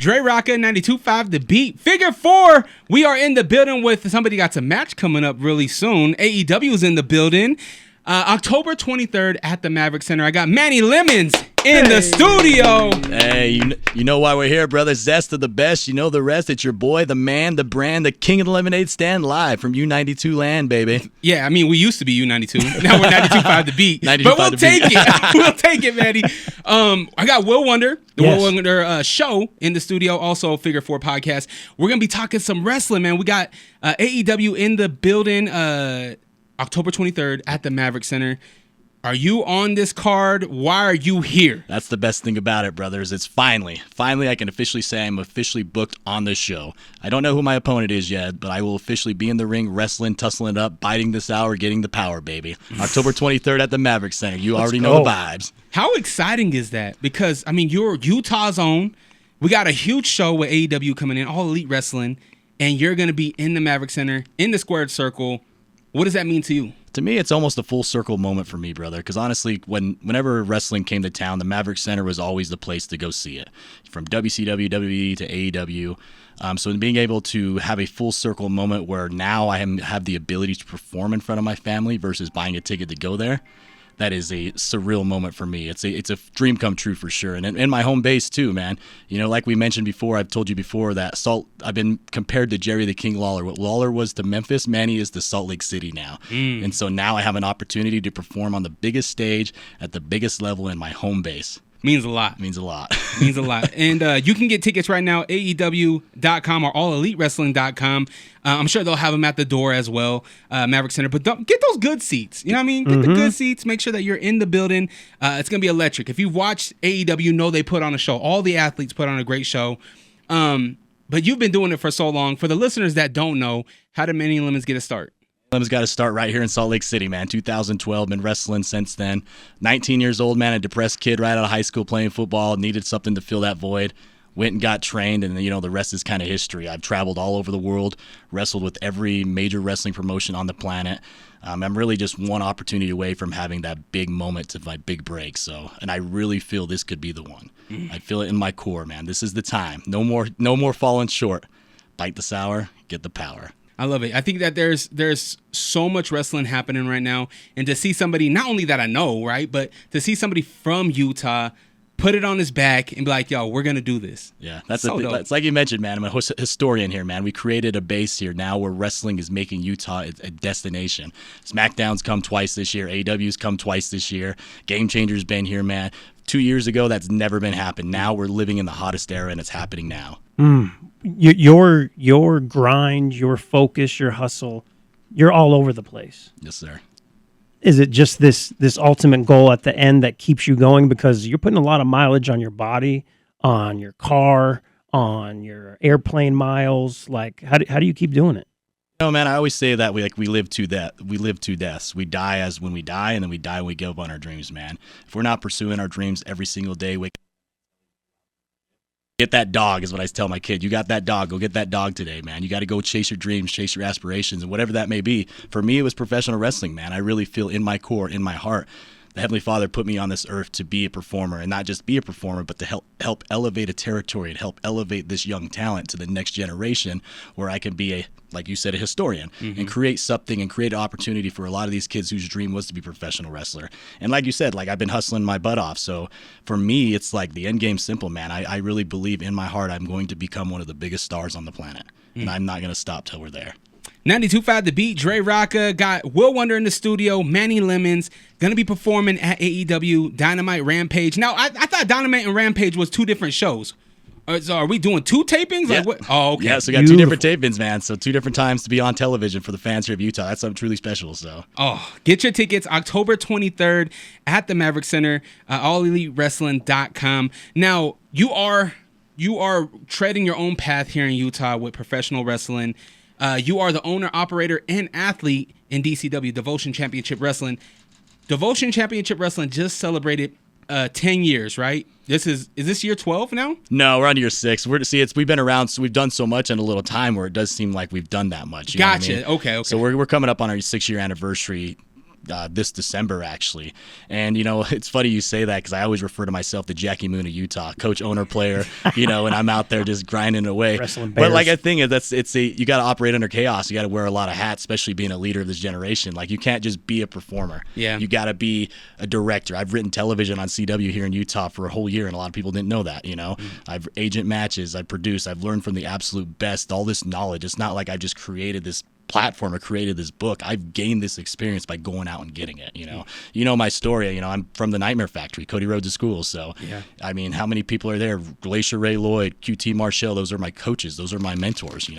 Dre Rocka, 92.5 The Beat. Figure 4, we are in the building with somebody got a match coming up really soon. AEW is in the building. October 23rd at the Maverik Center. I got Manny Lemons in the studio. Hey, you know why we're here, brother. Zest of the best. You know the rest. It's your boy, the man, the brand, the king of the lemonade stand, live from U92 land, baby. Yeah, I mean, we used to be U92. Now we're 92.5 The Beat. But we'll take it. We'll take it, Manny. I got Will Wonder, the Will Wonder show in the studio, also Figure 4 podcast. We're going to be talking some wrestling, man. We got AEW in the building October 23rd at the Maverik Center. Are you on this card? Why are you here? That's the best thing about it, brothers. It's finally I can officially say I'm officially booked on this show. I don't know who my opponent is yet, but I will officially be in the ring, wrestling, tussling it up, biting this hour, getting the power, baby. October 23rd at the Maverik Center. You already know the vibes. How exciting is that? Because, I mean, you're Utah's own. We got a huge show with AEW coming in, All Elite Wrestling, and you're going to be in the Maverik Center, in the squared circle. What does that mean to you? To me, it's almost a full circle moment for me, brother, because honestly, whenever wrestling came to town, the Maverik Center was always the place to go see it, from WCW, WWE to AEW. So being able to have a full circle moment where now I have the ability to perform in front of my family versus buying a ticket to go there, that is a surreal moment for me. It's a dream come true for sure. And in my home base too, man. You know, like we mentioned before, I've told you before that I've been compared to Jerry the King Lawler. What Lawler was to Memphis, Manny is to Salt Lake City now. And so now I have an opportunity to perform on the biggest stage at the biggest level in my home base. Means a lot. Means a lot. Means a lot. And you can get tickets right now, AEW.com or AllEliteWrestling.com. I'm sure they'll have them at the door as well, Maverik Center. But get those good seats. You know what I mean? Get the good seats. Make sure that you're in the building. It's going to be electric. If you've watched AEW, you know they put on a show. All the athletes put on a great show. But you've been doing it for so long. For the listeners that don't know, how did Manny Lemons get a start? Lemons got to start right here in Salt Lake City, man. 2012, been wrestling since then. 19 years old, man, a depressed kid right out of high school playing football, needed something to fill that void. Went and got trained, and you know the rest is kind of history. I've traveled all over the world, wrestled with every major wrestling promotion on the planet. I'm really just one opportunity away from having that big moment to my big break. And I really feel this could be the one. I feel it in my core, man. This is the time. No more falling short. Bite the sour, get the power. I love it. I think that there's so much wrestling happening right now, and to see somebody, not only that I know, right, but to see somebody from Utah put it on his back and be like, yo, we're going to do this. Yeah, that's so dope. It's like you mentioned, man. I'm a historian here, man. We created a base here now where wrestling is making Utah a destination. SmackDown's come twice this year. AEW's come twice this year. Game Changer's been here, man. 2 years ago, that's never been happened. Now we're living in the hottest era, and it's happening now. Your grind, your focus, your hustle, you're all over the place. Yes, sir. Is it just this ultimate goal at the end that keeps you going? Because you're putting a lot of mileage on your body, on your car, on your airplane miles. Like, how do you keep doing it? No, man, I always say that we live two deaths. We die as when we die, and then we die when we give up on our dreams, man. If we're not pursuing our dreams every single day, get that dog is what I tell my kid. You got that dog. Go get that dog today, man. You got to go chase your dreams, chase your aspirations, and whatever that may be. For me, it was professional wrestling, man. I really feel in my core, in my heart, the Heavenly Father put me on this earth to be a performer, and not just be a performer, but to help elevate a territory and help elevate this young talent to the next generation where I can be like you said, a historian, and create something and create an opportunity for a lot of these kids whose dream was to be a professional wrestler. And like you said, like I've been hustling my butt off. So for me, it's like the end game's simple, man. I really believe in my heart I'm going to become one of the biggest stars on the planet, and I'm not going to stop till we're there. 92.5 The Beat, Dre Rocka, got Will Wonder in the studio, Manny Lemons, going to be performing at AEW Dynamite Rampage. Now, I thought Dynamite and Rampage was two different shows. So are we doing two tapings? Yeah. Like what? Oh, okay. Yeah, so we got two different tapings, man. So 2 different times to be on television for the fans here of Utah. That's something truly special. So get your tickets October 23rd at the Maverik Center, AllEliteWrestling.com. Now, you are treading your own path here in Utah with professional wrestling. You are the owner, operator, and athlete in DCW, Devotion Championship Wrestling. Devotion Championship Wrestling just celebrated 10 years, right? Is this year 12 now? No, we're on year 6. We've been around, so we've done so much in a little time where it does seem like we've done that much. Gotcha. What I mean? Okay. So we're coming up on our 6-year anniversary this December, actually. And, it's funny you say that because I always refer to myself the Jackie Moon of Utah, coach, owner, player, and I'm out there just grinding away. Wrestling bears. But like I think you got to operate under chaos. You got to wear a lot of hats, especially being a leader of this generation. Like, you can't just be a performer. Yeah. You got to be a director. I've written television on CW here in Utah for a whole year, and a lot of people didn't know that, I've agent matches, I've produced, I've learned from the absolute best, all this knowledge. It's not like I've just created this platform or created this book. I've gained this experience by going out and getting it. My story. I'm from the Nightmare Factory, Cody Road to School. So yeah. I mean, how many people are there? Glacier Ray Lloyd, QT Marshall, those are my coaches, those are my mentors.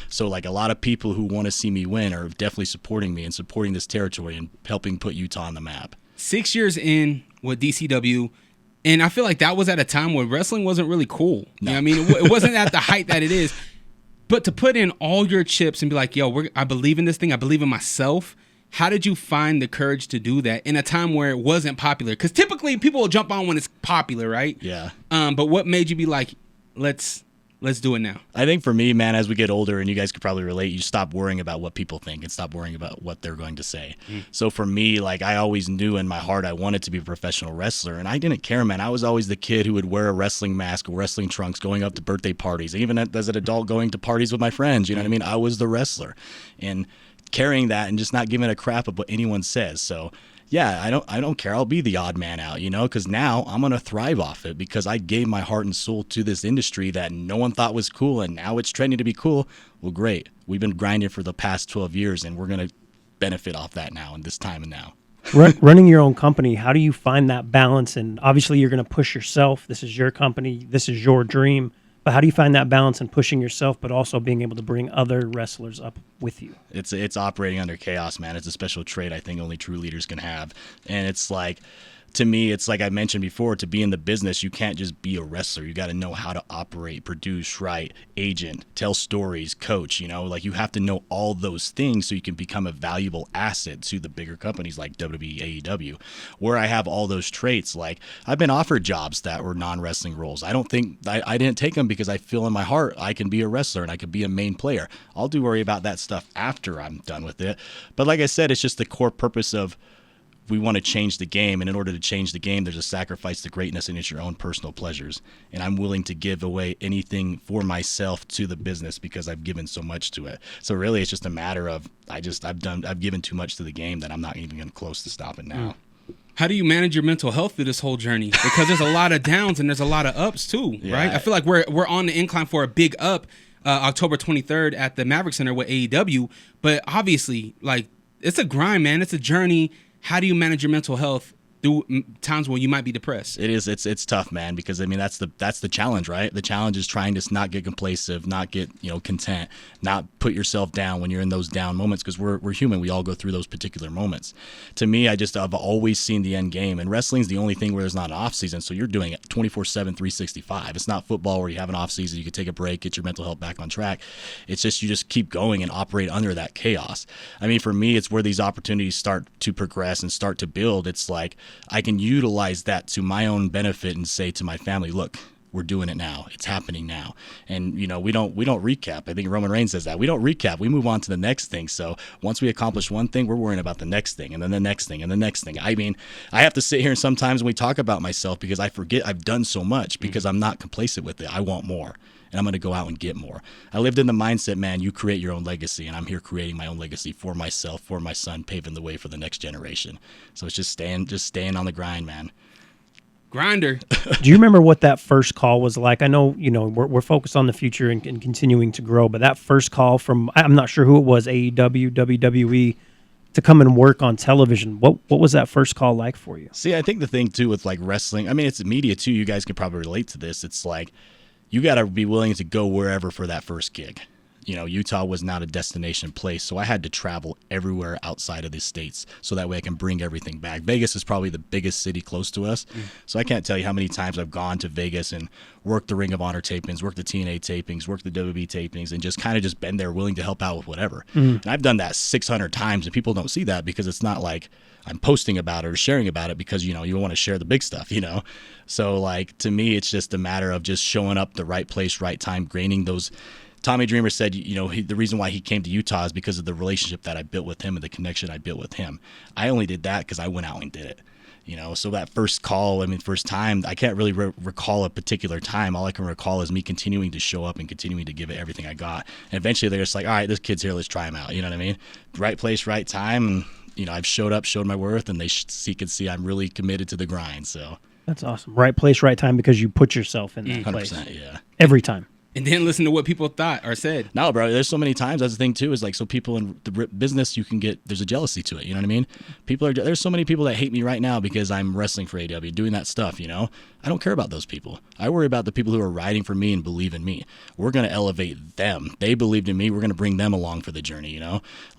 So like, a lot of people who want to see me win are definitely supporting me and supporting this territory and helping put Utah on the map. 6 years in with DCW, and I feel like that was at a time where wrestling wasn't really cool. No. It wasn't at the height that it is. But to put in all your chips and be like, yo, I believe in this thing. I believe in myself. How did you find the courage to do that in a time where it wasn't popular? Because typically people will jump on when it's popular, right? Yeah. But what made you be like, let's do it now? I think for me, man, as we get older, and you guys could probably relate, you stop worrying about what people think and stop worrying about what they're going to say. So for me, like, I always knew in my heart I wanted to be a professional wrestler, and I didn't care, man. I was always the kid who would wear a wrestling mask or wrestling trunks going up to birthday parties, even as an adult going to parties with my friends. You know what I mean? I was the wrestler, and carrying that and just not giving a crap of what anyone says. So yeah, I don't care. I'll be the odd man out, because now I'm going to thrive off it because I gave my heart and soul to this industry that no one thought was cool, and now it's trending to be cool. Well, great. We've been grinding for the past 12 years, and we're going to benefit off that now in this time and now. Running your own company, how do you find that balance? And obviously you're going to push yourself. This is your company. This is your dream. But how do you find that balance in pushing yourself, but also being able to bring other wrestlers up with you? It's operating under chaos, man. It's a special trait I think only true leaders can have. And it's like, to me, it's like I mentioned before, to be in the business, you can't just be a wrestler. You got to know how to operate, produce, write, agent, tell stories, coach, like, you have to know all those things so you can become a valuable asset to the bigger companies like WWE, AEW, where I have all those traits. Like, I've been offered jobs that were non-wrestling roles. I didn't take them because I feel in my heart I can be a wrestler and I could be a main player. I'll worry about that stuff after I'm done with it. But like I said, it's just the core purpose of, we want to change the game, and in order to change the game, there's a sacrifice to greatness, and it's your own personal pleasures. And I'm willing to give away anything for myself to the business because I've given so much to it. So really, it's just a matter of I've given too much to the game that I'm not even close to stopping now. How do you manage your mental health through this whole journey? Because there's a lot of downs and there's a lot of ups too, right? I feel like we're on the incline for a big up, October 23rd at the Maverik Center with AEW. But obviously, like, it's a grind, man. It's a journey. How do you manage your mental health through times when you might be depressed? It is. It's tough, man, because I mean, that's the challenge, right? The challenge is trying to not get complacent, not get content, not put yourself down when you're in those down moments, because we're human. We all go through those particular moments. To me, I've always seen the end game, and wrestling's the only thing where there's not an off season. So you're doing it 24/7, 365. It's not football where you have an off season, you can take a break, get your mental health back on track. It's just you just keep going and operate under that chaos. I mean, for me, it's where these opportunities start to progress and start to build. It's like, I can utilize that to my own benefit and say to my family, look, we're doing it now. It's happening now. And, we don't recap. I think Roman Reigns says that. We don't recap. We move on to the next thing. So once we accomplish one thing, we're worrying about the next thing, and then the next thing, and the next thing. I mean, I have to sit here and sometimes when we talk about myself, because I forget I've done so much, because I'm not complacent with it. I want more, and I'm going to go out and get more. I lived in the mindset, man, you create your own legacy, and I'm here creating my own legacy for myself, for my son, paving the way for the next generation. So it's just staying on the grind, man. Grinder. Do you remember what that first call was like? I know, we're focused on the future and continuing to grow, but that first call from, I'm not sure who it was, AEW, WWE, to come and work on television. What was that first call like for you? See, I think the thing too with like wrestling, I mean, it's media too. You guys could probably relate to this. It's like, you got to be willing to go wherever for that first gig. Utah was not a destination place, so I had to travel everywhere outside of the states so that way I can bring everything back. Vegas is probably the biggest city close to us, so I can't tell you how many times I've gone to Vegas and worked the Ring of Honor tapings, worked the TNA tapings, worked the WWE tapings, and just been there willing to help out with whatever. And I've done that 600 times, and people don't see that because it's not like I'm posting about it or sharing about it because, you want to share the big stuff, So, like, to me, it's just a matter of just showing up the right place, right time, gaining those Tommy Dreamer said, the reason why he came to Utah is because of the relationship that I built with him and the connection I built with him. I only did that because I went out and did it. So that first call, first time, I can't really recall a particular time. All I can recall is me continuing to show up and continuing to give it everything I got. And eventually they're just like, all right, this kid's here, let's try him out. You know what I mean? Right place, right time. And, I've showed up, showed my worth, and they can see I'm really committed to the grind. So that's awesome. Right place, right time, because you put yourself in that 100%, place. Yeah. Every time. And then listen to what people thought or said. No, bro, there's so many times. That's the thing, too, is like, so people in the business, there's a jealousy to it. You know what I mean? There's so many people that hate me right now because I'm wrestling for AEW, doing that stuff, I don't care about those people. I worry about the people who are riding for me and believe in me. We're going to elevate them. They believed in me. We're going to bring them along for the journey,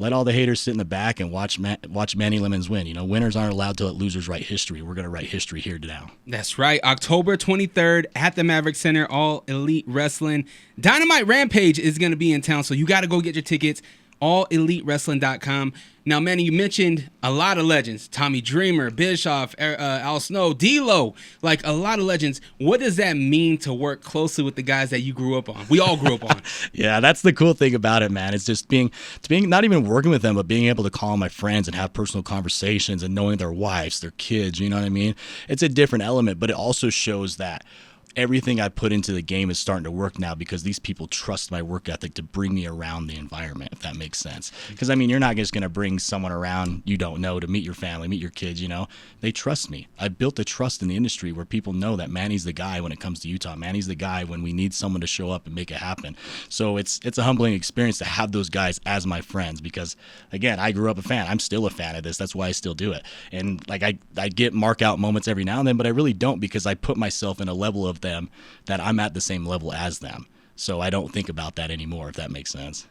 Let all the haters sit in the back and watch Manny Lemons win. Winners aren't allowed to let losers write history. We're going to write history here now. That's right. October 23rd at the Maverik Center, All Elite Wrestling. Dynamite Rampage is going to be in town, so you got to go get your tickets. AllEliteWrestling.com. Now, Manny, you mentioned a lot of legends. Tommy Dreamer, Bischoff, Al Snow, D-Lo, like a lot of legends. What does that mean to work closely with the guys that you grew up on? We all grew up on. Yeah, that's the cool thing about it, man. It's just being not even working with them, but being able to call my friends and have personal conversations and knowing their wives, their kids, you know what I mean? It's a different element, but it also shows that everything I put into the game is starting to work now because these people trust my work ethic to bring me around the environment, if that makes sense. Because, you're not just going to bring someone around you don't know to meet your family, meet your kids, They trust me. I built a trust in the industry where people know that Manny's the guy when it comes to Utah. Manny's the guy when we need someone to show up and make it happen. So it's a humbling experience to have those guys as my friends because, again, I grew up a fan. I'm still a fan of this. That's why I still do it. And, I get mark out moments every now and then, but I really don't because I put myself in a level of them that I'm at the same level as them. So I don't think about that anymore, if that makes sense.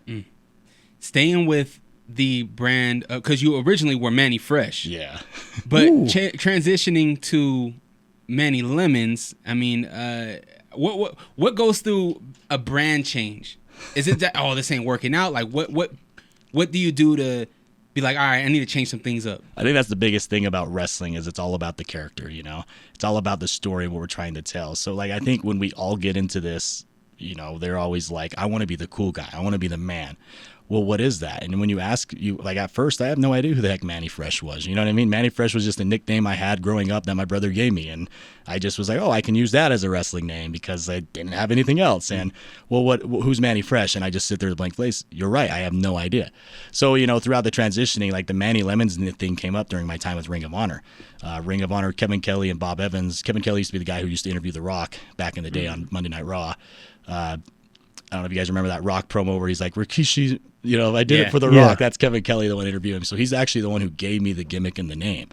Staying with the brand, because you originally were Manny Fresh. Yeah. But transitioning to Manny Lemons, what goes through a brand change? Is it that, this ain't working out? Like, what do you do to be like, all right, I need to change some things up? I think that's the biggest thing about wrestling is it's all about the character, It's all about the story, what we're trying to tell. So, I think when we all get into this, they're always like, I want to be the cool guy. I want to be the man. Well, what is that? And when you ask, at first, I have no idea who the heck Manny Fresh was. You know what I mean? Manny Fresh was just a nickname I had growing up that my brother gave me. And I just was like, I can use that as a wrestling name because I didn't have anything else. And, who's Manny Fresh? And I just sit there with a blank face. You're right. I have no idea. So, throughout the transitioning, the Manny Lemons thing came up during my time with Ring of Honor. Ring of Honor, Kevin Kelly and Bob Evans. Kevin Kelly used to be the guy who used to interview The Rock back in the day on Monday Night Raw. I don't know if you guys remember that Rock promo where he's like, Rikishi, I did it for The Rock. That's Kevin Kelly, the one interviewing him. So he's actually the one who gave me the gimmick and the name.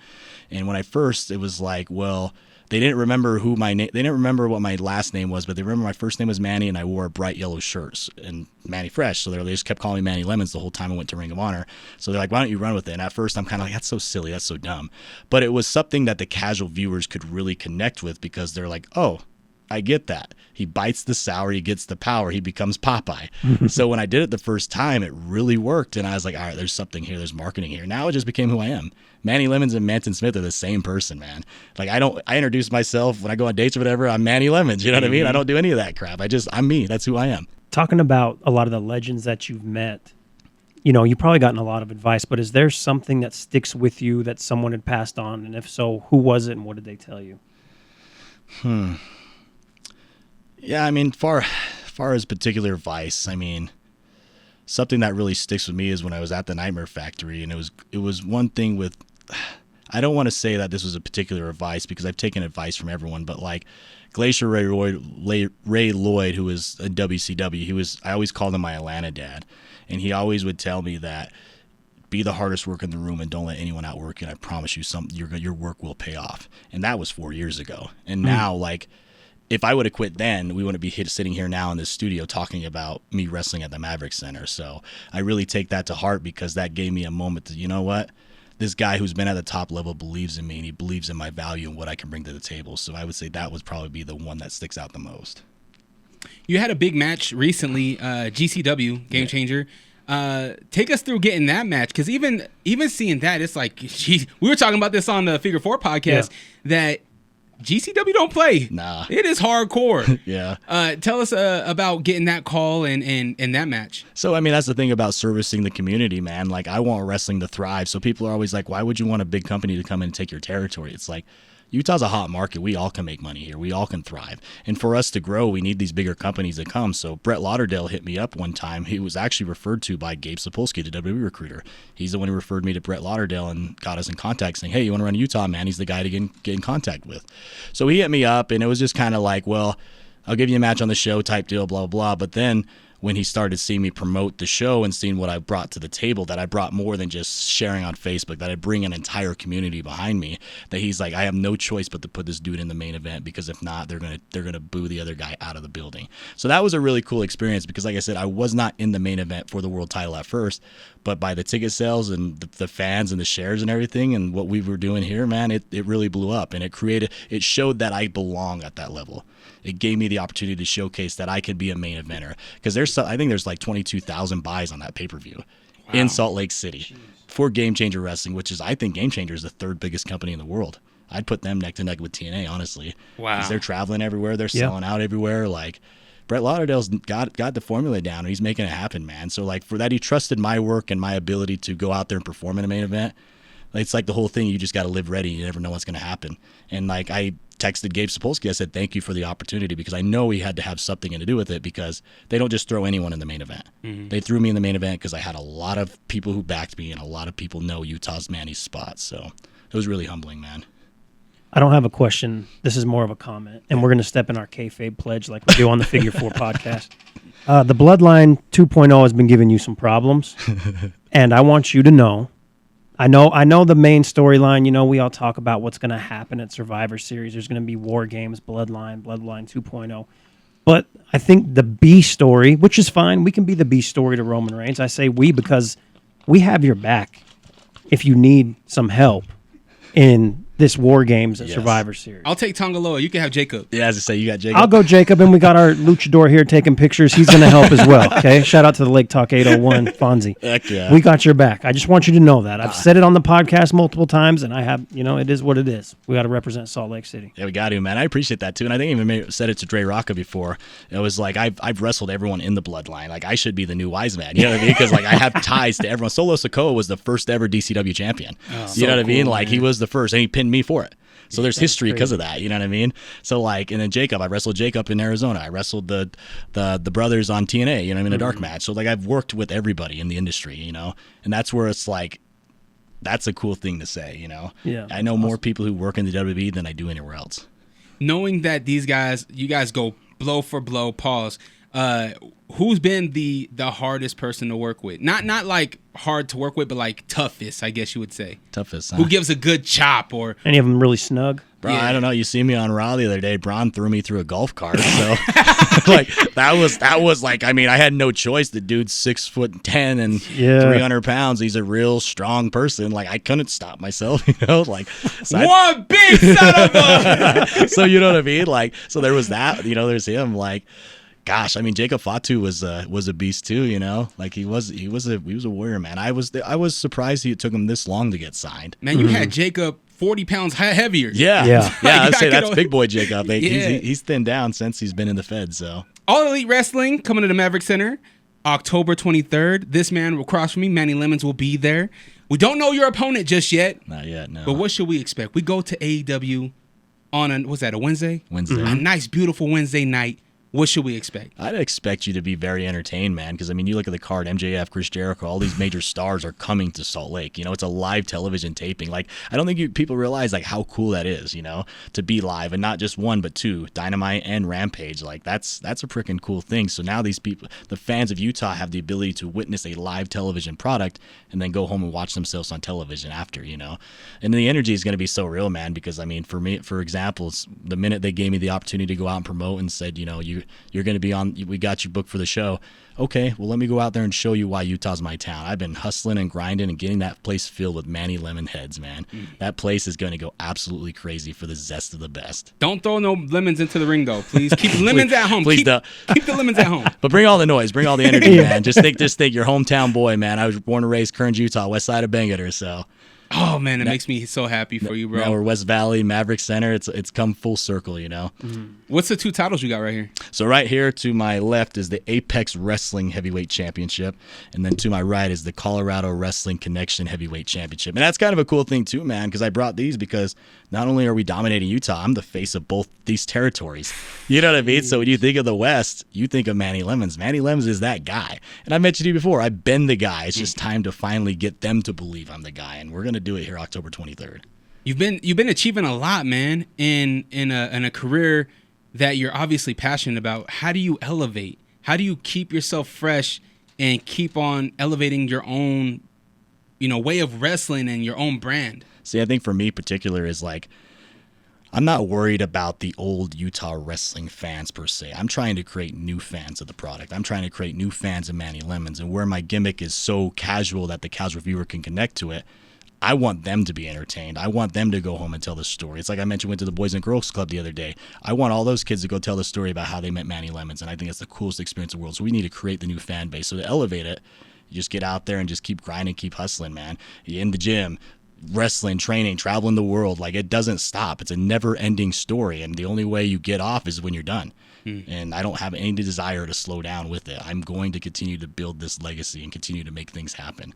And when I first, it was like, they didn't remember they didn't remember what my last name was, but they remember my first name was Manny and I wore bright yellow shirts and Manny Fresh. So they just kept calling me Manny Lemons the whole time I went to Ring of Honor. So they're like, why don't you run with it? And at first I'm kind of like, that's so silly. That's so dumb. But it was something that the casual viewers could really connect with because they're like, oh, I get that. He bites the sour, he gets the power, he becomes Popeye. So when I did it the first time, it really worked. And I was like, all right, there's something here, there's marketing here. Now it just became who I am. Manny Lemons and Manton Smith are the same person, man. I introduce myself when I go on dates or whatever, I'm Manny Lemons, you know what I mean? I don't do any of that crap. I'm me, that's who I am. Talking about a lot of the legends that you've met, you've probably gotten a lot of advice, but is there something that sticks with you that someone had passed on? And if so, who was it and what did they tell you? Yeah, far as particular advice, something that really sticks with me is when I was at the Nightmare Factory, and it was one thing with, I don't want to say that this was a particular advice because I've taken advice from everyone, but Glacier Ray Lloyd, who was a WCW, I always called him my Atlanta dad, and he always would tell me that be the hardest worker in the room and don't let anyone outwork you, and I promise you your work will pay off. And that was 4 years ago. And now, if I would have quit then, we wouldn't be sitting here now in this studio talking about me wrestling at the Maverik Center. So I really take that to heart because that gave me a moment to, you know what? This guy who's been at the top level believes in me and he believes in my value and what I can bring to the table. So I would say that would probably be the one that sticks out the most. You had a big match recently, GCW, Game Changer. Take us through getting that match because even seeing that, it's like, geez, we were talking about this on the Figure 4 podcast that GCW don't play. Nah. It is hardcore. Yeah. Tell us about getting that call and that match. So, I mean, that's the thing about servicing the community, man. Like, I want wrestling to thrive. So people are always like, why would you want a big company to come in and take your territory? It's like, Utah's a hot market. We all can make money here. We all can thrive. And for us to grow, we need these bigger companies to come. So Brett Lauderdale hit me up one time. He was actually referred to by Gabe Sapolsky, the WWE recruiter. He's the one who referred me to Brett Lauderdale and got us in contact saying, hey, you want to run Utah, man? He's the guy to get in contact with. So he hit me up, and it was just kind of like, well, I'll give you a match on the show type deal, blah, blah, blah. But then when he started seeing me promote the show and seeing what I brought to the table, that I brought more than just sharing on Facebook, that I bring an entire community behind me, that he's like, I have no choice but to put this dude in the main event, because if not, they're gonna boo the other guy out of the building. So that was a really cool experience, because like I said, I was not in the main event for the world title at first, but by the ticket sales and the fans and the shares and everything and what we were doing here, man, it really blew up, and it showed that I belong at that level. It gave me the opportunity to showcase that I could be a main eventer, because I think there's like 22,000 buys on that pay-per-view in Salt Lake City for Game Changer Wrestling, which is, I think Game Changer is the third biggest company in the world. I'd put them neck to neck with TNA, honestly. Wow. Because they're traveling everywhere. They're selling out everywhere. Like, Brett Lauderdale's got the formula down, and he's making it happen, man. So, like, for that, he trusted my work and my ability to go out there and perform in a main event. It's like the whole thing. You just got to live ready. You never know what's going to happen. And, like, I texted Gabe Sapolsky. I said, thank you for the opportunity, because I know he had to have something to do with it, because they don't just throw anyone in the main event. Mm-hmm. They threw me in the main event because I had a lot of people who backed me, and a lot of people know Utah's Manny's spot. So it was really humbling, man. I don't have a question. This is more of a comment, and we're going to step in our kayfabe pledge like we do on the Figure 4 podcast. The Bloodline 2.0 has been giving you some problems, and I want you to know, I know the main storyline. You know, we all talk about what's going to happen at Survivor Series. There's going to be War Games, Bloodline 2.0. But I think the B story, which is fine, we can be the B story to Roman Reigns. I say we because we have your back if you need some help in this War Games at Survivor Series. I'll take Tongaloa. You can have Jacob. Yeah, as I say, you got Jacob. I'll go Jacob, and we got our luchador here taking pictures. He's going to help as well, okay? Shout out to the Lake Talk 801, Fonzie. Heck yeah. We got your back. I just want you to know that. I've said it on the podcast multiple times, and I have, it is what it is. We got to represent Salt Lake City. Yeah, we got to, man. I appreciate that, too. And I think I even said it to Dre Rocca before. It was like, I've wrestled everyone in the bloodline. Like, I should be the new wise man. You know what I mean? Because, like, I have ties to everyone. Solo Sikoa was the first ever DCW champion. You know what I mean? Like, he was the first, and he pinned me for it. So there's history because of that, you know what I mean? So like, and then Jacob, I wrestled Jacob in Arizona. I wrestled the brothers on TNA, you know what I mean, a dark match. So like, I've worked with everybody in the industry, you know, and that's where it's like, that's a cool thing to say, you know? Yeah. I know more people who work in the WWE than I do anywhere else. Knowing that you guys go blow for blow, pause. Who's been the hardest person to work with? Not like hard to work with, but like toughest, I guess you would say. Toughest, huh? Who gives a good chop or any of them really snug? Bro, yeah. I don't know. You see me on Raw the other day. Braun threw me through a golf cart. So, like that was like, I mean, I had no choice. The dude's 6'10" and 300 pounds. He's a real strong person. Like I couldn't stop myself, you know. Like one big son of a. So you know what I mean? Like so there was that. You know, there's him. Like. Gosh, I mean, Jacob Fatu was a beast too, you know. Like he was a warrior, man. I was surprised it took him this long to get signed. Man, you had Jacob 40 pounds heavier. Yeah. I'd say that's big boy Jacob. Like, he's thinned down since he's been in the Fed. So All Elite Wrestling coming to the Maverik Center, October 23rd. This man will cross from me. Manny Lemons will be there. We don't know your opponent just yet. Not yet, no. But what should we expect? We go to AEW on a Wednesday? Wednesday. A nice, beautiful Wednesday night. What should we expect? I'd expect you to be very entertained, man, because, I mean, you look at the card, MJF, Chris Jericho, all these major stars are coming to Salt Lake. You know, it's a live television taping. Like, I don't think people realize, like, how cool that is, you know, to be live, and not just one, but two, Dynamite and Rampage. Like, that's a freaking cool thing. So now these people, the fans of Utah, have the ability to witness a live television product and then go home and watch themselves on television after, you know. And the energy is going to be so real, man, because, I mean, for me, for example, the minute they gave me the opportunity to go out and promote and said, you know, you're going to be on, we got you booked for the show. Okay, well, let me go out there and show you why Utah's my town. I've been hustling and grinding and getting that place filled with Manny Lemon heads, man. That place is going to go absolutely crazy for the zest of the best. Don't throw no lemons into the ring, though. Please keep lemons at home. Please keep the lemons at home. But bring all the noise. Bring all the energy, man. Just think your hometown boy, man. I was born and raised Kearns, Utah, west side of Bangor, so. Oh man, it makes me so happy for you, bro. Now we're West Valley, Maverik Center. It's come full circle, you know. What's the 2 titles you got right here? So right here to my left is the Apex Wrestling Heavyweight Championship, and then to my right is the Colorado Wrestling Connection Heavyweight Championship. And that's kind of a cool thing too, man, because I brought these because not only are we dominating Utah, I'm the face of both these territories. You know what I mean? So when you think of the West, you think of Manny Lemons. Manny Lemons is that guy. And I mentioned to you before, I've been the guy. It's just time to finally get them to believe I'm the guy, and we're gonna do it here October 23rd. You've been achieving a lot, man, in a career that you're obviously passionate about. How do you elevate? How do you keep yourself fresh and keep on elevating your own, way of wrestling and your own brand? See, I think for me particular is like, I'm not worried about the old Utah wrestling fans per se. I'm trying to create new fans of the product. I'm trying to create new fans of Manny Lemons, and where my gimmick is so casual that the casual viewer can connect to it, I want them to be entertained. I want them to go home and tell the story. It's like I mentioned, went to the Boys and Girls Club the other day. I want all those kids to go tell the story about how they met Manny Lemons, and I think that's the coolest experience in the world. So we need to create the new fan base. So to elevate it, you just get out there and just keep grinding, keep hustling, man. You're in the gym, wrestling, training, traveling the world. Like, it doesn't stop. It's a never-ending story, and the only way you get off is when you're done. And I don't have any desire to slow down with it. I'm going to continue to build this legacy and continue to make things happen.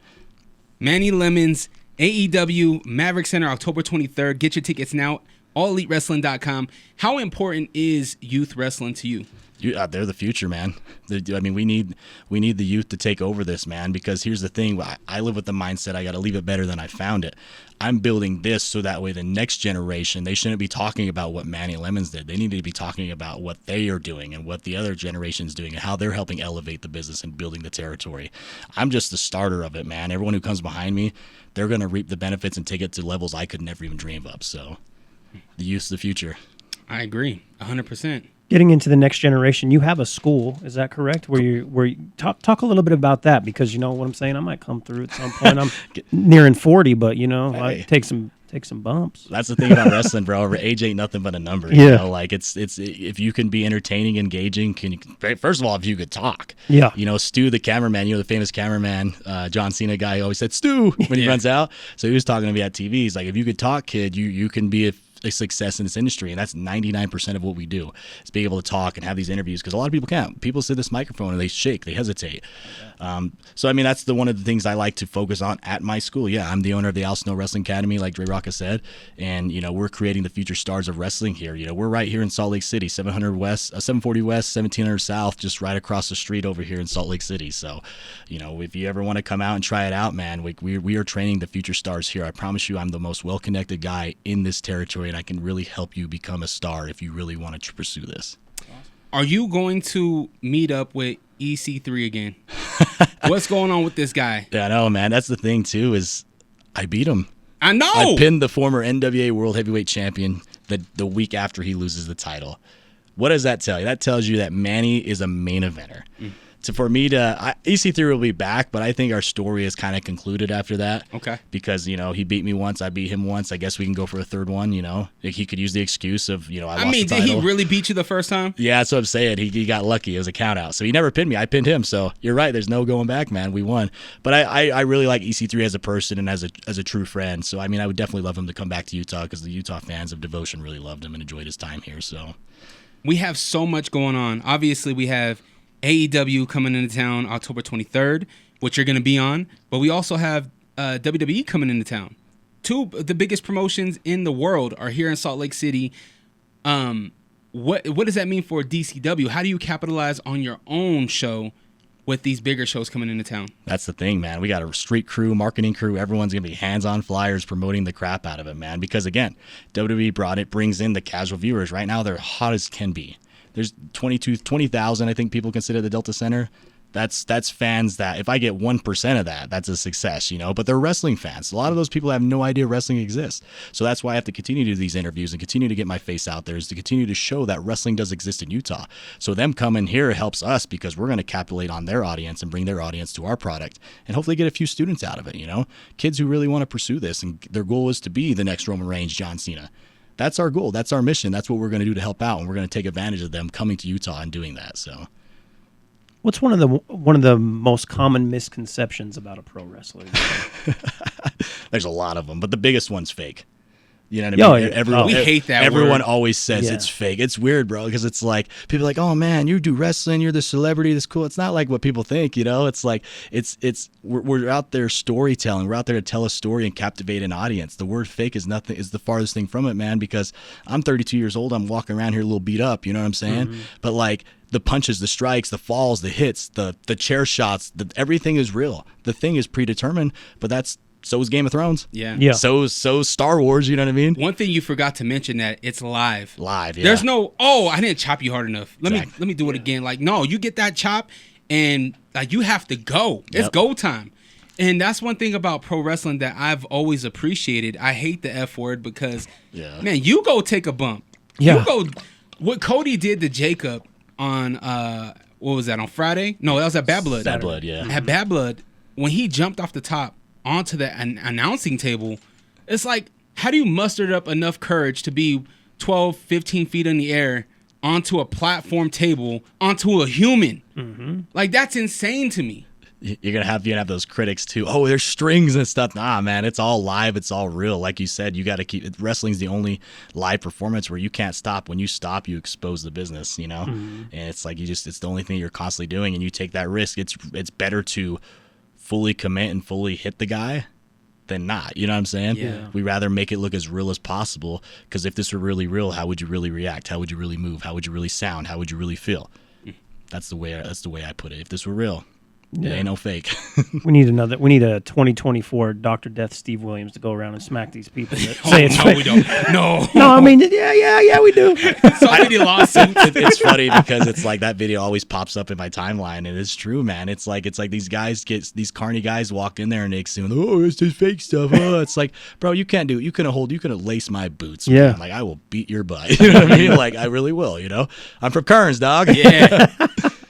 Manny Lemons, AEW, Maverik Center, October 23rd. Get your tickets now, allelitewrestling.com. How important is youth wrestling to you? They're the future, man. I mean, we need the youth to take over this, man, because here's the thing. I live with the mindset I got to leave it better than I found it. I'm building this so that way the next generation, they shouldn't be talking about what Manny Lemons did. They need to be talking about what they are doing and what the other generation's doing and how they're helping elevate the business and building the territory. I'm just the starter of it, man. Everyone who comes behind me, they're going to reap the benefits and take it to levels I could never even dream of. So the youth's the future. I agree, 100%. Getting into the next generation, you have a school, is that correct? Where you talk a little bit about that, because you know what I'm saying. I might come through at some point. I'm nearing 40, but I take some bumps. That's the thing about wrestling, bro. Age ain't nothing but a number. Yeah. You know? Like it's if you can be entertaining, engaging, first of all, if you could talk. Yeah. Stu, the cameraman, the famous cameraman, John Cena guy, always said Stu when he runs out. So he was talking to me at TV. He's like, if you could talk, kid, you can be a success in this industry, and that's 99% of what we do is being able to talk and have these interviews, because a lot of people can't. People sit this microphone and they shake, they hesitate. So I mean, that's one of the things I like to focus on at my school. Yeah, I'm the owner of the Al Snow Wrestling Academy, like Dre Rocca said, and we're creating the future stars of wrestling here. We're right here in Salt Lake City, 740 West, 1700 South, just right across the street over here in Salt Lake City. So if you ever want to come out and try it out, man, we are training the future stars here. I promise you, I'm the most well-connected guy in this territory, and I can really help you become a star if you really want to pursue this. Are you going to meet up with EC3 again? What's going on with this guy? Yeah, I know, man. That's the thing too, is I beat him. I know. I pinned the former NWA World Heavyweight Champion the week after he loses the title. What does that tell you? That tells you that Manny is a main eventer. For me EC3 will be back, but I think our story is kind of concluded after that. Okay. Because, he beat me once, I beat him once. I guess we can go for a third one, Like, he could use the excuse of, I lost the title. Did he really beat you the first time? Yeah, that's what I'm saying. He got lucky. It was a count out. So he never pinned me. I pinned him. So you're right. There's no going back, man. We won. But I really like EC3 as a person and as a true friend. So, I mean, I would definitely love him to come back to Utah, because the Utah fans of Devotion really loved him and enjoyed his time here. So we have so much going on. Obviously, we have AEW coming into town October 23rd, which you're going to be on. But we also have WWE coming into town. Two of the biggest promotions in the world are here in Salt Lake City. What does that mean for DCW? How do you capitalize on your own show with these bigger shows coming into town? That's the thing, man. We got a street crew, marketing crew. Everyone's going to be hands-on flyers promoting the crap out of it, man. Because, again, WWE brings in the casual viewers. Right now, they're hot as can be. There's 20,000, I think, people consider the Delta Center. That's fans that, if I get 1% of that, that's a success, But they're wrestling fans. A lot of those people have no idea wrestling exists. So that's why I have to continue to do these interviews and continue to get my face out there, is to continue to show that wrestling does exist in Utah. So them coming here helps us, because we're going to capitulate on their audience and bring their audience to our product and hopefully get a few students out of it, Kids who really want to pursue this, and their goal is to be the next Roman Reigns, John Cena. That's our goal. That's our mission. That's what we're going to do to help out, and we're going to take advantage of them coming to Utah and doing that. So, what's one of the most common misconceptions about a pro wrestler? There's a lot of them, but the biggest one's fake. You know what Yo, I mean? yeah. We hate that Everyone word. always says Yeah. it's fake. It's weird, bro, because it's like people are like, oh man, you do wrestling, you're the celebrity, that's cool. It's not like what people think, you know. It's like we're out there storytelling. We're out there to tell a story and captivate an audience. The word fake is the farthest thing from it, man. Because I'm 32 years old, I'm walking around here a little beat up. You know what I'm saying? But like the punches, the strikes, the falls, the hits, the chair shots, everything is real. The thing is predetermined, but so is Game of Thrones. Yeah. Yeah. So Star Wars, you know what I mean? One thing you forgot to mention that it's live. Live, yeah. There's no, I didn't chop you hard enough. Let Exactly. me do it again. Like, no, you get that chop and like you have to go. It's Yep. go time. And that's one thing about pro wrestling that I've always appreciated. I hate the F word because, man, you go take a bump. Yeah. You go, what Cody did to Jacob on, what was that, on Friday? No, that was at Bad Blood. Bad Blood, yeah. At Bad Blood, when he jumped off the top onto the announcing table, it's like, how do you muster up enough courage to be 12, 15 feet in the air onto a platform table, onto a human? Like, that's insane to me. You're gonna have those critics too. Oh, there's strings and stuff. Nah, man, it's all live. It's all real. Like you said, you got to keep. Wrestling's the only live performance where you can't stop. When you stop, you expose the business. You know, and it's like it's the only thing you're constantly doing, and you take that risk. It's better to fully commit and fully hit the guy than not. You know what I'm saying? Yeah. We rather make it look as real as possible, because if this were really real, how would you really react? How would you really move? How would you really sound? How would you really feel? That's the way I put it. If this were real, it ain't no fake. We need a 2024 Dr. Death Steve Williams to go around and smack these people that Oh, say it's no, fake. we don't. No. No, I mean, yeah, we do. So many lawsuits. It's funny because it's like that video always pops up in my timeline, and it's true, man. It's like these carny guys walk in there and they assume, oh, it's just fake stuff. Oh, it's like, bro, you can't do it. You couldn't lace my boots. Yeah. Man. Like, I will beat your butt. You know what I mean? Like, I really will. You know, I'm from Kearns, dog. Yeah.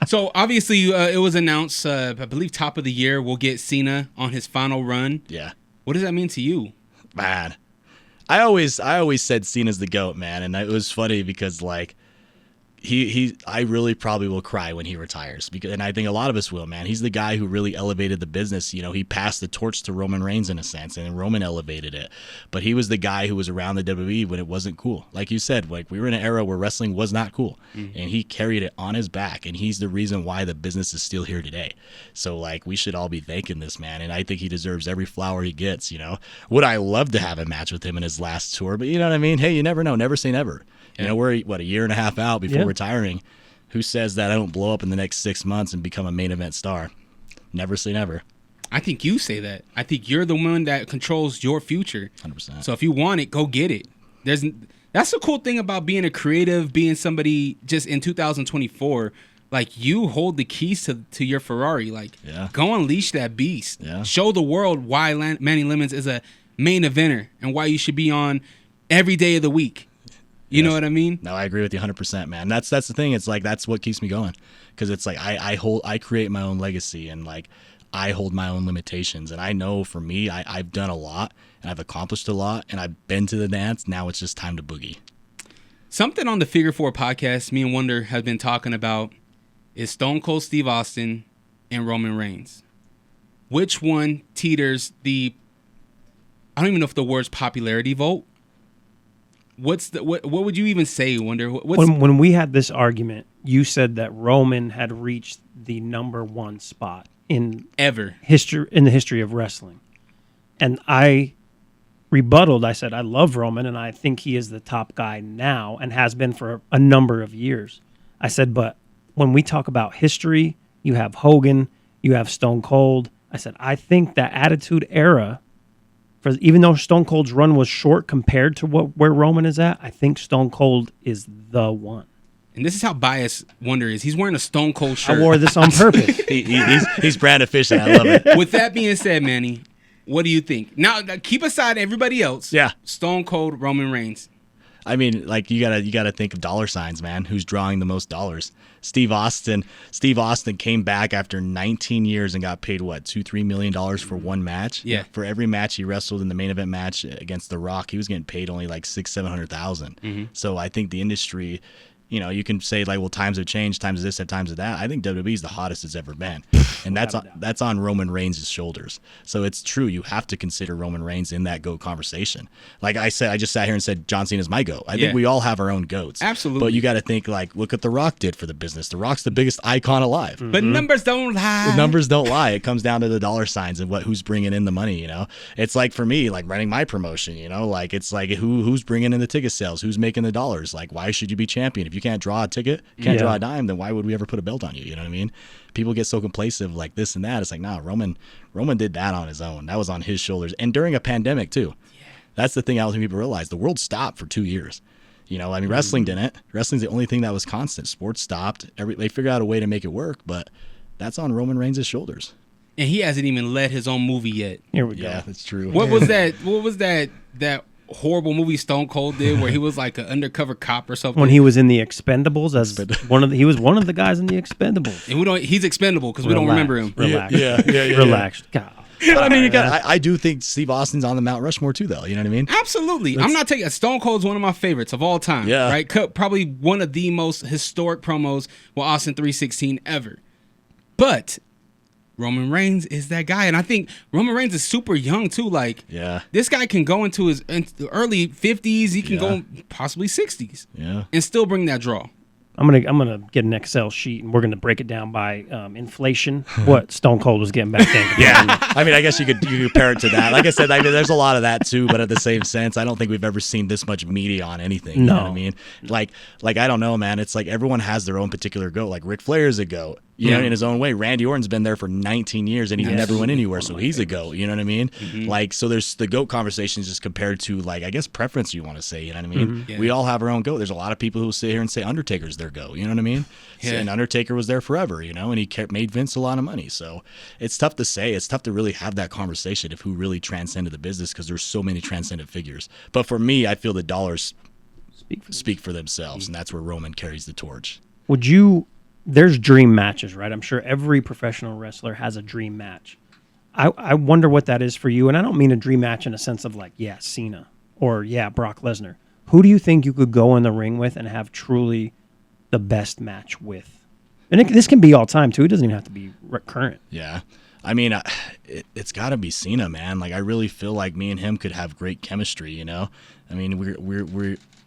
So obviously, it was announced. I believe top of the year we'll get Cena on his final run. Yeah. What does that mean to you? Man, I always said Cena's the GOAT, man, and it was funny because like I really probably will cry when he retires, and I think a lot of us will, man. He's the guy who really elevated the business. You know, he passed the torch to Roman Reigns in a sense, and Roman elevated it. But he was the guy who was around the WWE when it wasn't cool. Like you said, like we were in an era where wrestling was not cool, and he carried it on his back, and he's the reason why the business is still here today. So like we should all be thanking this man, and I think he deserves every flower he gets. You know, would I love to have a match with him in his last tour? But you know what I mean? Hey, you never know. Never say never. You know, we're a year and a half out before retiring. Who says that I don't blow up in the next 6 months and become a main event star? Never say never. I think you say that. I think you're the one that controls your future. 100%. So if you want it, go get it. That's the cool thing about being a creative, being somebody just in 2024. Like, you hold the keys to your Ferrari. Like, go unleash that beast. Yeah. Show the world why Manny Lemons is a main eventer and why you should be on every day of the week. You know what I mean? No, I agree with you 100%, man. That's the thing. It's like that's what keeps me going, because it's like I create my own legacy, and like I hold my own limitations. And I know for me, I've done a lot and I've accomplished a lot, and I've been to the dance. Now it's just time to boogie. Something on the Figure 4 podcast me and Wonder have been talking about is Stone Cold Steve Austin and Roman Reigns. Which one teeters the, I don't even know if the word's popularity vote. What would you even say, Wonder? When we had this argument, you said that Roman had reached the number one spot in the history of wrestling, and I rebutted. I said I love Roman, and I think he is the top guy now, and has been for a number of years. I said, but when we talk about history, you have Hogan, you have Stone Cold. I said I think that Attitude Era. Even though Stone Cold's run was short compared to where Roman is at, I think Stone Cold is the one. And this is how biased Wonder is. He's wearing a Stone Cold shirt. I wore this on purpose. He's brand efficient. I love it. With that being said, Manny, what do you think? Now, keep aside everybody else. Yeah. Stone Cold, Roman Reigns. I mean, like you gotta think of dollar signs, man. Who's drawing the most dollars? Steve Austin. Steve Austin came back after 19 years and got paid what, $2-3 million for one match. Yeah. For every match he wrestled in the main event match against The Rock, he was getting paid only like $600,000-700,000. So I think the industry, you can say like, well, times have changed, times of this, times of that. I think WWE is the hottest it's ever been, and that's on Roman Reigns' shoulders. So it's true. You have to consider Roman Reigns in that GOAT conversation. Like I said, I just sat here and said John Cena's my GOAT. I think we all have our own GOATs. Absolutely. But you got to think like, look what The Rock did for the business. The Rock's the biggest icon alive. But numbers don't lie. The numbers don't lie. It comes down to the dollar signs and who's bringing in the money. It's like for me, like running my promotion. Like it's like who's bringing in the ticket sales, who's making the dollars. Like why should you be champion if you can't draw a ticket, can't draw a dime? Then why would we ever put a belt on you? You know what I mean? People get so complacent like this and that. It's like, nah, Roman did that on his own. That was on his shoulders, and during a pandemic too. Yeah. That's the thing I don't think people realize. The world stopped for 2 years. Wrestling didn't. Wrestling's the only thing that was constant. Sports stopped. They figured out a way to make it work, but that's on Roman Reigns' shoulders. And he hasn't even led his own movie yet. Here we go. Yeah, that's true. What was that horrible movie Stone Cold did where he was like an undercover cop or something? When he was in the Expendables he was one of the guys in the Expendables. And he's expendable because we don't remember him. Relax. Yeah. Relaxed. God. But I mean, I do think Steve Austin's on the Mount Rushmore too, though. You know what I mean? Absolutely. I'm not taking Stone Cold's one of my favorites of all time. Yeah. Right? Probably one of the most historic promos with Austin 316 ever. But Roman Reigns is that guy. And I think Roman Reigns is super young too. Like, this guy can go into his early 50s. He can go possibly 60s. Yeah. And still bring that draw. I'm gonna get an Excel sheet and we're gonna break it down by inflation. What Stone Cold was getting back then. I mean, I guess you could compare it to that. Like I said, there's a lot of that too, but at the same sense, I don't think we've ever seen this much media on anything. You know what I mean? Like I don't know, man. It's like everyone has their own particular GOAT. Like Ric Flair is a GOAT. You know, in his own way. Randy Orton's been there for 19 years and he's never went anywhere, so he's a GOAT. You know what I mean? Mm-hmm. Like, so there's the GOAT conversations just compared to, like, I guess preference you want to say. You know what I mean? Mm-hmm. Yeah. We all have our own GOAT. There's a lot of people who sit here and say Undertaker's their GOAT. You know what I mean? Yeah. And Undertaker was there forever, and he made Vince a lot of money. So it's tough to say. It's tough to really have that conversation of who really transcended the business because there's so many transcendent figures. But for me, I feel the dollars speak for themselves, and that's where Roman carries the torch. There's dream matches, right? I'm sure every professional wrestler has a dream match. I wonder what that is for you. And I don't mean a dream match in a sense of like, Cena or Brock Lesnar. Who do you think you could go in the ring with and have truly the best match with? And this can be all time too. It doesn't even have to be current. Yeah. I mean, it's got to be Cena, man. Like, I really feel like me and him could have great chemistry, I mean,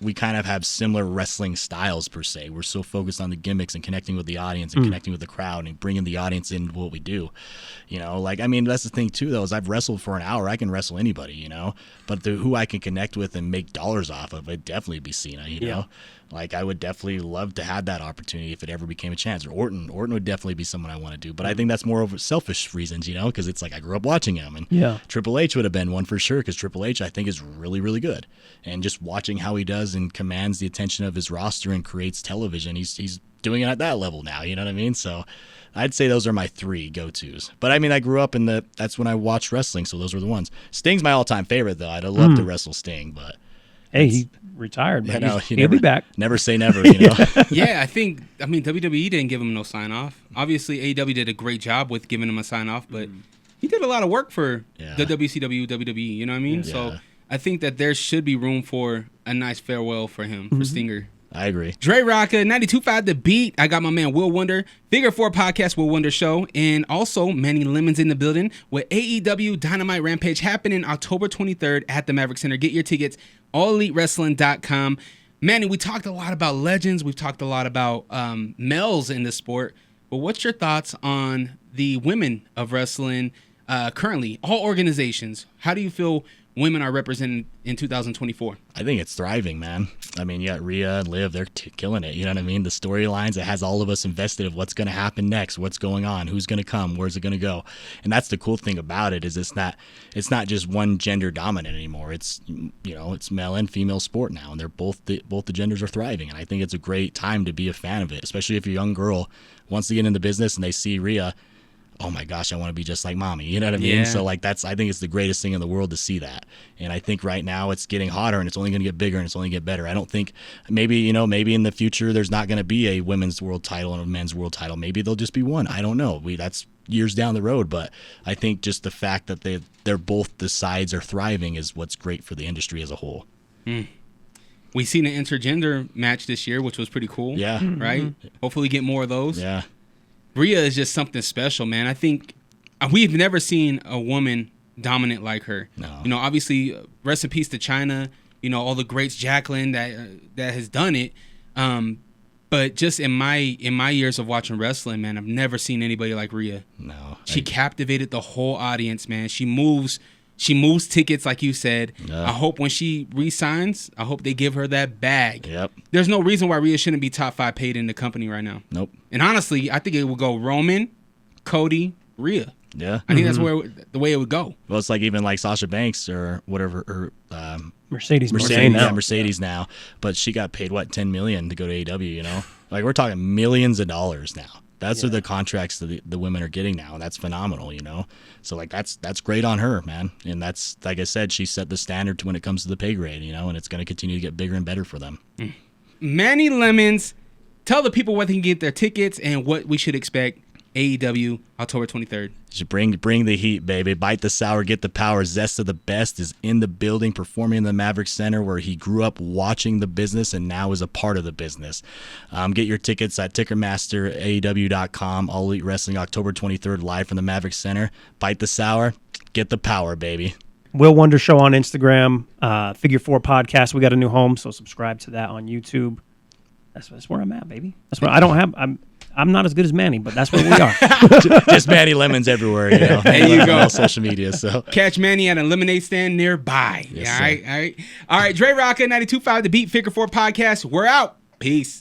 we kind of have similar wrestling styles per se. We're so focused on the gimmicks and connecting with the audience and connecting with the crowd and bringing the audience into what we do. Like, I mean, that's the thing too, though, is I've wrestled for an hour. I can wrestle anybody, but who I can connect with and make dollars off of, it'd definitely be Cena, you know? Like, I would definitely love to have that opportunity if it ever became a chance. Or Orton would definitely be someone I want to do. But I think that's more of selfish reasons, because it's like I grew up watching him. And Triple H would have been one for sure, because Triple H, I think, is really, really good. And just watching how he does and commands the attention of his roster and creates television, he's doing it at that level now, you know what I mean? So I'd say those are my three go-tos. But I mean, I grew up that's when I watched wrestling, so those were the ones. Sting's my all-time favorite, though. I'd love to wrestle Sting, but... Hey, he retired, but he'll be back. Never say never, Yeah, I mean, WWE didn't give him no sign-off. Obviously, AEW did a great job with giving him a sign-off, but he did a lot of work for the WCW, WWE, you know what I mean? Yeah. So I think that there should be room for a nice farewell for him, for Stinger. I agree. Dre Rocca, 92.5 The Beat. I got my man Will Wonder, Figure 4 Podcast, Will Wonder Show, and also Manny Lemons in the building with AEW Dynamite Rampage happening October 23rd at the Maverik Center. Get your tickets, allelitewrestling.com. Manny, we talked a lot about legends. We've talked a lot about males in the sport. But what's your thoughts on the women of wrestling currently, all organizations? How do you feel women are represented in 2024? I think it's thriving, man. I mean, you got Rhea and Liv, they're killing it. You know what I mean? The storylines, it has all of us invested of what's going to happen next, what's going on, who's going to come, where's it going to go. And that's the cool thing about it is it's not just one gender dominant anymore. It's, it's male and female sport now, and they're both the genders are thriving. And I think it's a great time to be a fan of it, especially if you're a young girl wants to get in the business and they see Rhea. Oh my gosh, I want to be just like mommy. You know what I mean? So like I think it's the greatest thing in the world to see that. And I think right now it's getting hotter and it's only going to get bigger and it's only going to get better. I don't think maybe in the future there's not going to be a women's world title and a men's world title. Maybe there'll just be one. I don't know. That's years down the road, but I think just the fact that they're both the sides are thriving is what's great for the industry as a whole. We seen an intergender match this year, which was pretty cool. Yeah. Right? Hopefully we get more of those. Yeah. Rhea is just something special, man. I think we've never seen a woman dominant like her. No. You know, obviously, rest in peace to China. You know, all the greats, Jacqueline, that has done it. But just in my years of watching wrestling, man, I've never seen anybody like Rhea. No. She captivated the whole audience, man. She moves tickets, like you said. Yeah. I hope when she re-signs, I hope they give her that bag. Yep. There's no reason why Rhea shouldn't be top 5 paid in the company right now. Nope. And honestly, I think it would go Roman, Cody, Rhea. Yeah. I think that's the way it would go. Well, it's like even like Sasha Banks or whatever, or Mercedes Mercedes now, but she got paid what, $10 million to go to AEW. You know, like we're talking millions of dollars now. That's what the contracts that the women are getting now, and that's phenomenal. You know, so like that's great on her, man. And that's, like I said, she set the standard when it comes to the pay grade. You know, and it's going to continue to get bigger and better for them. Manny Lemons, tell the people where they can get their tickets and what we should expect. AEW, October 23rd. Just bring the heat, baby. Bite the sour, get the power. Zest of the Best is in the building, performing in the Maverik Center, where he grew up watching the business and now is a part of the business. Get your tickets at Ticketmaster, AEW.com. All Elite Wrestling, October 23rd, live from the Maverik Center. Bite the sour, get the power, baby. Will Wonder Show on Instagram. Figure 4 Podcast. We got a new home, so subscribe to that on YouTube. That's where I'm at, baby. That's where I'm not as good as Manny, but that's where we are. Just Manny Lemons everywhere, you know. There you go. On social media. So catch Manny at a lemonade stand nearby. Yes, all right. Dre Rocka, 92.5 The Beat, Figure 4 Podcast. We're out. Peace.